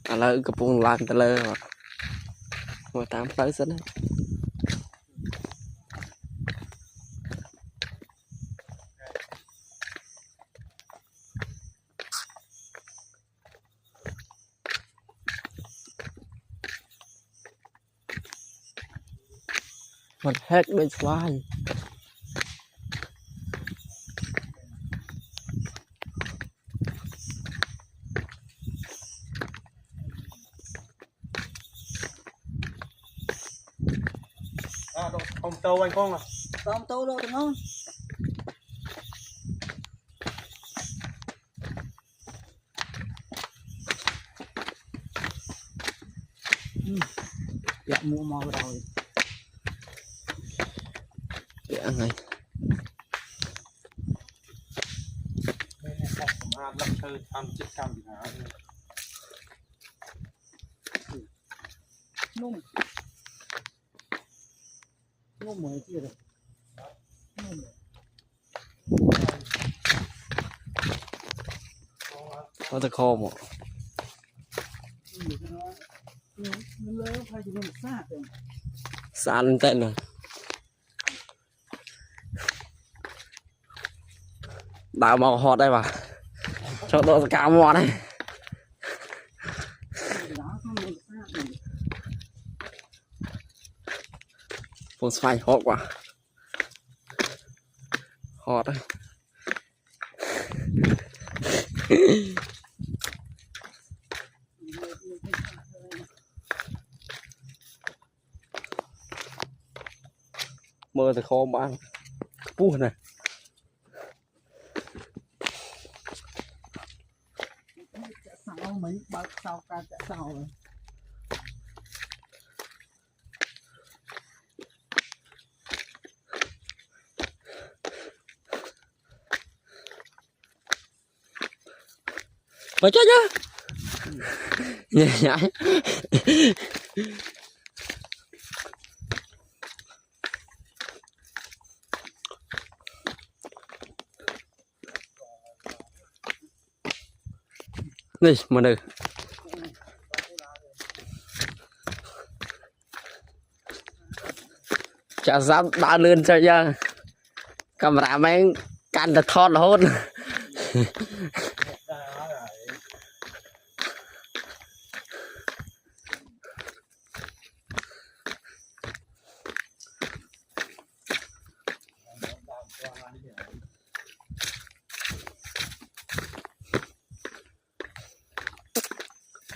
à lỡ cái bông lan ta lơ mà ngồi tám tới sân một hết bên xoay ông tâu anh không à ông tâu đâu đúng không dạ mua mò rồi dạ này lắp thư ăn chết cam gì hả nung nung mới chưa được có thể khô một nó lớn phải chỉ một sát rồi xa lên tên rồi đào màu hot đây mà cho tôi cao mò này phun xoay hot quá hot đấy mơ thì khó bán buồn này sao mấy bác sao ca sẽ sao rồi phải chết chứ nhẹ nhãi này mà được chả dám đã lên cho nha camera mấy can thật thon là hốt